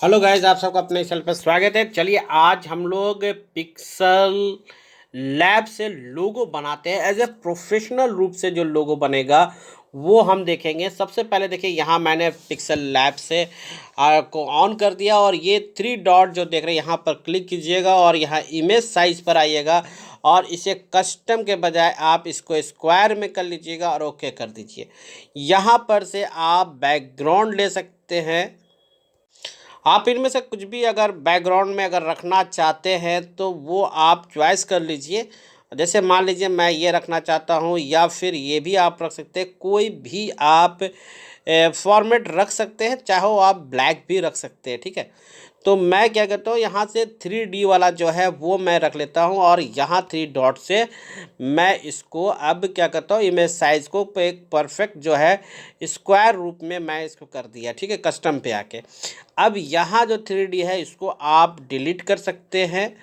Hello guys, आप सबका अपने चैनल पर स्वागत है। चलिए आज हम लोग पिक्सल लैब से लोगो बनाते हैं। एज ए प्रोफेशनल रूप से जो लोगो बनेगा वो हम देखेंगे। सबसे पहले देखिए, यहाँ मैंने पिक्सल लैब से को ऑन कर दिया और ये थ्री डॉट जो देख रहे हैं यहाँ पर क्लिक कीजिएगा और यहाँ इमेज साइज पर आइएगा और इसे कस्टम के बजाय आप इसको स्क्वायर में कर लीजिएगा और ओके कर दीजिए। यहाँ पर से आप बैकग्राउंड ले सकते हैं। आप इनमें से कुछ भी अगर बैकग्राउंड में अगर रखना चाहते हैं तो वो आप चॉइस कर लीजिए। जैसे मान लीजिए मैं ये रखना चाहता हूँ या फिर ये भी आप रख सकते हैं। कोई भी आप फॉर्मेट रख सकते हैं, चाहे वो आप ब्लैक भी रख सकते हैं। ठीक है, तो मैं क्या करता हूँ, यहाँ से 3D वाला जो है वो मैं रख लेता हूँ और यहाँ 3 डॉट से मैं इसको अब क्या करता हूँ, इमेज साइज़ को एक परफेक्ट जो है स्क्वायर रूप में मैं इसको कर दिया। ठीक है, कस्टम पे आके अब यहाँ जो 3D है इसको आप डिलीट कर सकते हैं।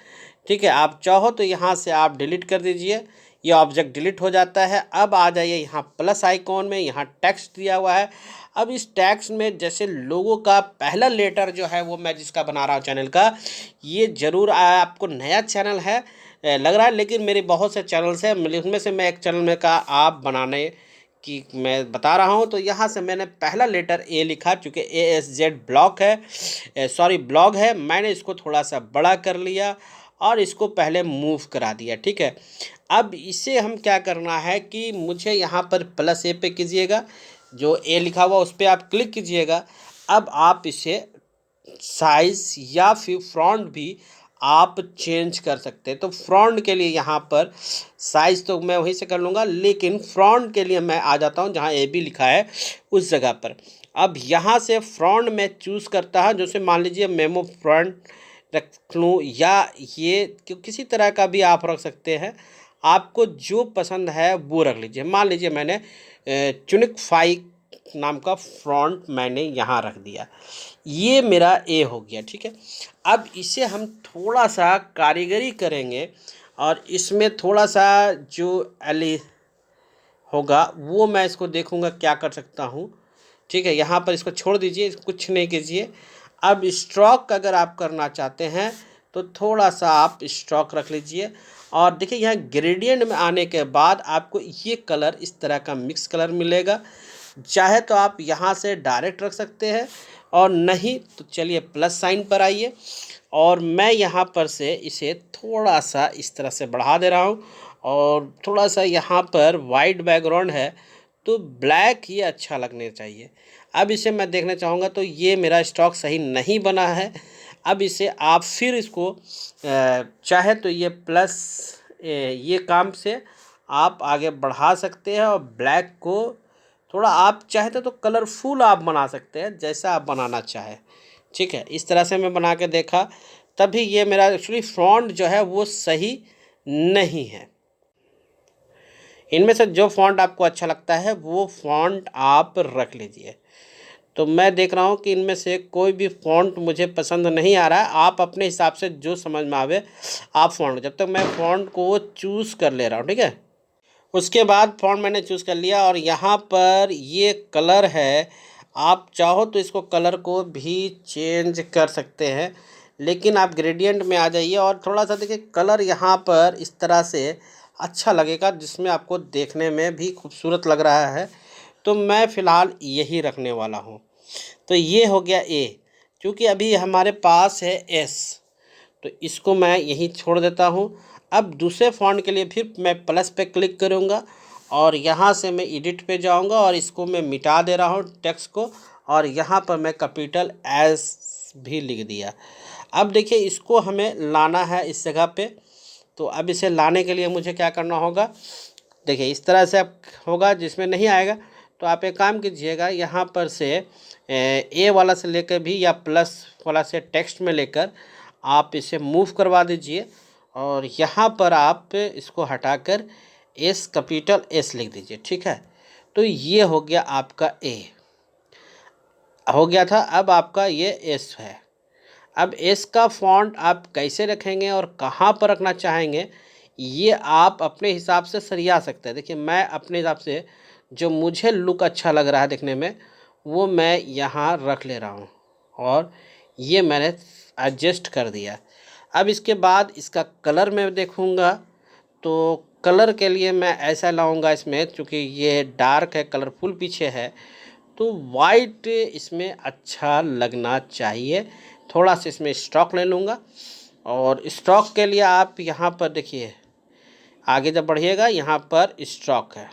ठीक है, आप चाहो तो यहाँ से आप डिलीट कर दीजिए, ये ऑब्जेक्ट डिलीट हो जाता है। अब आ जाइए यहाँ प्लस आइकॉन में, यहाँ टेक्स्ट दिया हुआ है। अब इस टेक्स्ट में जैसे लोगों का पहला लेटर जो है वो मैं जिसका बना रहा हूँ चैनल का, ये ज़रूर आपको नया चैनल है लग रहा है, लेकिन मेरे बहुत से चैनल्स हैं। उनमें से मैं एक चैनल में का आप बनाने कि मैं बता रहा हूँ। तो यहाँ से मैंने पहला लेटर ए लिखा, चूँकि ASZ ब्लॉक है, सॉरी ब्लॉग है। मैंने इसको थोड़ा सा बड़ा कर लिया और इसको पहले मूव करा दिया। ठीक है, अब इसे हम क्या करना है कि मुझे यहाँ पर प्लस ए पे कीजिएगा, जो ए लिखा हुआ उस पर आप क्लिक कीजिएगा। अब आप इसे साइज़ या फिर फ्रंट भी आप चेंज कर सकते हैं। तो फ्रंट के लिए यहाँ पर साइज़ तो मैं वहीं से कर लूँगा, लेकिन फ्रंट के लिए मैं आ जाता हूँ जहाँ AB लिखा है उस जगह पर। अब यहाँ से फ्रंट में चूज़ करता है, जैसे मान लीजिए मेमो फ्रंट रख लूँ या ये किसी तरह का भी आप रख सकते हैं। आपको जो पसंद है वो रख लीजिए। मान लीजिए मैंने चुनिक फाइव नाम का फ्रंट मैंने यहाँ रख दिया, ये मेरा ए हो गया। ठीक है, अब इसे हम थोड़ा सा कारीगरी करेंगे और इसमें थोड़ा सा जो एली होगा वो मैं इसको देखूंगा क्या कर सकता हूँ। ठीक है, यहाँ पर इसको छोड़ दीजिए, इसको कुछ नहीं कीजिए। अब स्ट्रोक अगर आप करना चाहते हैं तो थोड़ा सा आप स्ट्रोक रख लीजिए और देखिए यहाँ ग्रेडियंट में आने के बाद आपको ये कलर इस तरह का मिक्स कलर मिलेगा। चाहे तो आप यहाँ से डायरेक्ट रख सकते हैं और नहीं तो चलिए प्लस साइन पर आइए और मैं यहाँ पर से इसे थोड़ा सा इस तरह से बढ़ा दे रहा हूँ और थोड़ा सा यहाँ पर वाइट बैकग्राउंड है तो ब्लैक ही अच्छा लगने चाहिए। अब इसे मैं देखना चाहूँगा तो ये मेरा स्टॉक सही नहीं बना है। अब इसे आप फिर इसको चाहे तो ये प्लस ये काम से आप आगे बढ़ा सकते हैं और ब्लैक को थोड़ा आप चाहते तो कलरफुल आप बना सकते हैं, जैसा आप बनाना चाहें। ठीक है, इस तरह से मैं बना के देखा, तभी ये मेरा एक्चुअली फ़ॉन्ट जो है वो सही नहीं है। इनमें से जो फ़ॉन्ट आपको अच्छा लगता है वो फ़ॉन्ट आप रख लीजिए। तो मैं देख रहा हूँ कि इनमें से कोई भी फ़ॉन्ट मुझे पसंद नहीं आ रहा है। आप अपने हिसाब से जो समझ में आवे आप फ़ॉन्ट, जब तक मैं फ़ॉन्ट को चूज़ कर ले रहा हूँ। ठीक है, उसके बाद फ़ॉन्ट मैंने चूज़ कर लिया और यहाँ पर ये कलर है। आप चाहो तो इसको कलर को भी चेंज कर सकते हैं, लेकिन आप ग्रेडियंट में आ जाइए और थोड़ा सा देखिए कलर यहाँ पर इस तरह से अच्छा लगेगा, जिसमें आपको देखने में भी खूबसूरत लग रहा है। तो मैं फ़िलहाल यही रखने वाला हूँ। तो ये हो गया ए, क्योंकि अभी हमारे पास है एस, तो इसको मैं यहीं छोड़ देता हूँ। अब दूसरे फ़ॉन्ट के लिए फिर मैं प्लस पे क्लिक करूँगा और यहाँ से मैं एडिट पे जाऊँगा और इसको मैं मिटा दे रहा हूँ टेक्स्ट को और यहाँ पर मैं कैपिटल एस भी लिख दिया। अब देखिए इसको हमें लाना है इस जगह पे। तो अब इसे लाने के लिए मुझे क्या करना होगा, देखिए इस तरह से अब होगा, जिसमें नहीं आएगा तो आप एक काम कीजिएगा, यहाँ पर से ए वाला से लेकर भी या प्लस वाला से टेक्स्ट में लेकर आप इसे मूव करवा दीजिए और यहाँ पर आप इसको हटाकर एस कैपिटल एस लिख दीजिए। ठीक है, तो ये हो गया आपका ए हो गया था। अब आपका ये एस है। अब एस का फ़ॉन्ट आप कैसे रखेंगे और कहाँ पर रखना चाहेंगे ये आप अपने हिसाब से सरिया सकते हैं। देखिए मैं अपने हिसाब से जो मुझे लुक अच्छा लग रहा है देखने में वो मैं यहाँ रख ले रहा हूँ और ये मैंने एडजस्ट कर दिया। अब इसके बाद इसका कलर मैं देखूँगा, तो कलर के लिए मैं ऐसा लाऊंगा इसमें, चूँकि ये डार्क है, कलरफुल पीछे है, तो वाइट इसमें अच्छा लगना चाहिए। थोड़ा सा इसमें स्टॉक ले लूँगा, और स्टॉक के लिए आप यहाँ पर देखिए, आगे जब बढ़िएगा यहाँ पर स्टॉक है,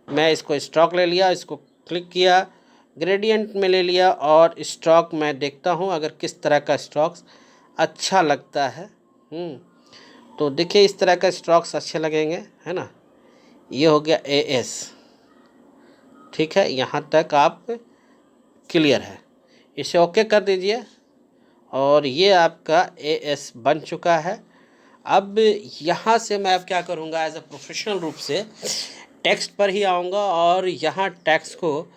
मैं इसको स्टॉक ले लिया, इसको क्लिक किया, ग्रेडियंट में ले लिया, और स्टॉक मैं देखता हूँ अगर किस तरह का स्टॉक अच्छा लगता है। तो देखिए इस तरह का स्टॉक्स अच्छे लगेंगे, है ना। ये हो गया AS, ठीक है, यहाँ तक आप क्लियर है। इसे ओके कर दीजिए, और ये आपका AS बन चुका है। अब यहाँ से मैं अब क्या करूँगा, एज अ प्रोफेशनल रूप से टेक्स्ट पर ही आऊँगा, और यहाँ टेक्स्ट को,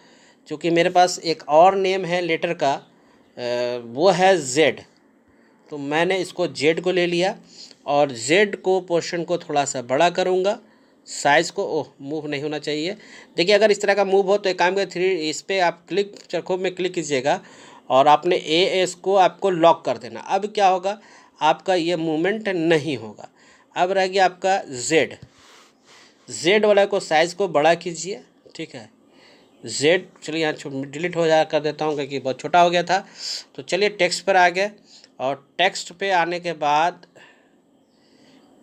चूँकि मेरे पास एक और नेम है लेटर का, वो है Z, तो मैंने इसको Z को ले लिया, और Z को पोर्शन को थोड़ा सा बड़ा करूँगा, साइज़ को, ओह मूव नहीं होना चाहिए। देखिए अगर इस तरह का मूव हो तो एक काम करें, इस पर आप क्लिक, चरखों में क्लिक कीजिएगा, और आपने AS को आपको लॉक कर देना। अब क्या होगा, आपका ये मूवमेंट नहीं होगा। अब रह गया आपका Z वाला को साइज़ को बड़ा कीजिए, ठीक है। Z चलिए यहाँ डिलीट हो जा कर देता हूँ क्योंकि बहुत छोटा हो गया था। तो चलिए टेक्स्ट पर आ गए, और टेक्स्ट पे आने के बाद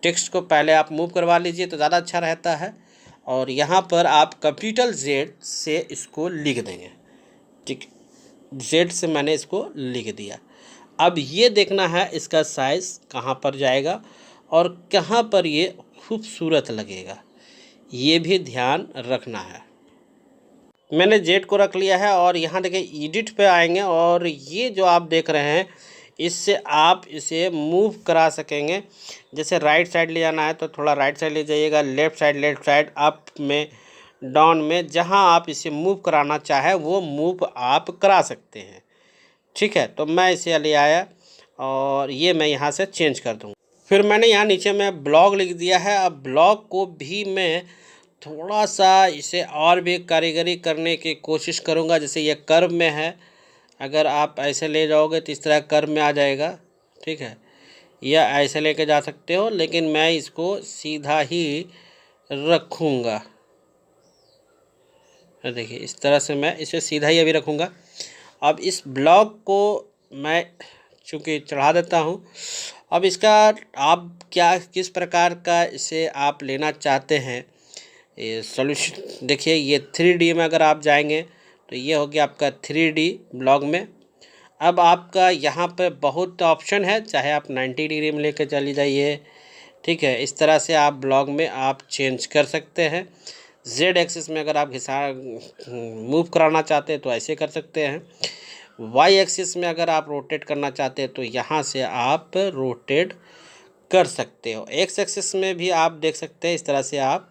टेक्स्ट को पहले आप मूव करवा लीजिए तो ज़्यादा अच्छा रहता है, और यहाँ पर आप कैपिटल Z से इसको लिख देंगे, ठीक। Z से मैंने इसको लिख दिया। अब ये देखना है इसका साइज़ कहाँ पर जाएगा और कहाँ पर ये खूबसूरत लगेगा, ये भी ध्यान रखना है। मैंने Z को रख लिया है, और यहाँ देखिए एडिट पे आएंगे, और ये जो आप देख रहे हैं इससे आप इसे मूव करा सकेंगे। जैसे राइट साइड ले जाना है तो थोड़ा राइट साइड ले जाइएगा, लेफ़्ट साइड, अप में, डाउन में, जहाँ आप इसे मूव कराना चाहें वो मूव आप करा सकते हैं, ठीक है। तो मैं इसे ले आया, और ये मैं यहाँ से चेंज कर दूँगा। फिर मैंने यहाँ नीचे में ब्लॉग लिख दिया है। अब ब्लॉग को भी मैं थोड़ा सा इसे और भी कारीगरी करने की कोशिश करूँगा। जैसे ये कर्व में है, अगर आप ऐसे ले जाओगे तो इस तरह कर्व में आ जाएगा, ठीक है, या ऐसे लेके जा सकते हो, लेकिन मैं इसको सीधा ही रखूँगा। देखिए इस तरह से मैं इसे सीधा ही अभी रखूँगा। अब इस ब्लॉक को मैं चूँकि चढ़ा देता हूँ। अब इसका आप किस प्रकार का इसे आप लेना चाहते हैं, ये सॉल्यूशन देखिए। ये 3D में अगर आप जाएंगे तो ये हो गया आपका 3D ब्लॉग में। अब आपका यहाँ पे बहुत ऑप्शन है, चाहे आप 90 डिग्री में लेकर चली जाइए, ठीक है। इस तरह से आप ब्लॉग में आप चेंज कर सकते हैं। Z एक्सिस में अगर आप मूव कराना चाहते हैं तो ऐसे कर सकते हैं। Y एक्सिस में अगर आप रोटेट करना चाहते हैं तो यहाँ से आप रोटेट कर सकते हो। X एक्सिस में भी आप देख सकते हैं, इस तरह से आप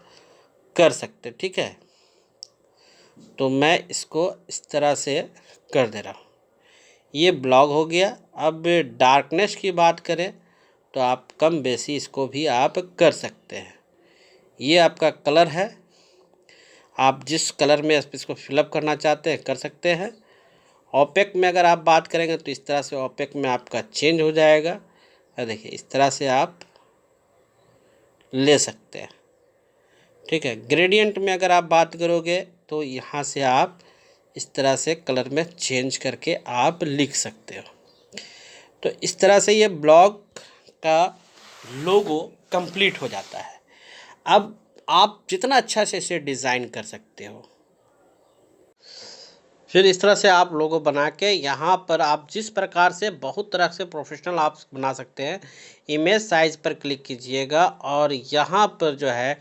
कर सकते, ठीक है। तो मैं इसको इस तरह से कर दे रहा हूँ, ये ब्लॉग हो गया। अब डार्कनेस की बात करें तो आप कम बेसी इसको भी आप कर सकते हैं। ये आपका कलर है, आप जिस कलर में इसको फिलअप करना चाहते हैं कर सकते हैं। ओपेक में अगर आप बात करेंगे तो इस तरह से ओपेक में आपका चेंज हो जाएगा। देखिए इस तरह से आप ले सकते हैं, ठीक है। ग्रेडियंट में अगर आप बात करोगे तो यहाँ से आप इस तरह से कलर में चेंज करके आप लिख सकते हो। तो इस तरह से ये ब्लॉग का लोगो कंप्लीट हो जाता है। अब आप जितना अच्छा से इसे डिज़ाइन कर सकते हो, फिर इस तरह से आप लोगो बना के यहाँ पर आप जिस प्रकार से बहुत तरह से प्रोफेशनल आप बना सकते हैं। इमेज साइज़ पर क्लिक कीजिएगा, और यहाँ पर जो है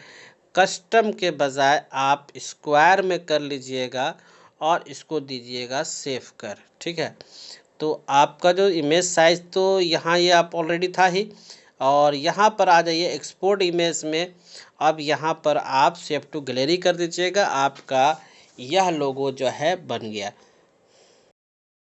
कस्टम के बजाय आप स्क्वायर में कर लीजिएगा, और इसको दीजिएगा सेव कर, ठीक है। तो आपका जो इमेज साइज़ तो यहाँ ये आप ऑलरेडी था ही, और यहाँ पर आ जाइए एक्सपोर्ट इमेज में। अब यहाँ पर आप सेव टू गैलरी कर दीजिएगा, आपका यह लोगो जो है बन गया।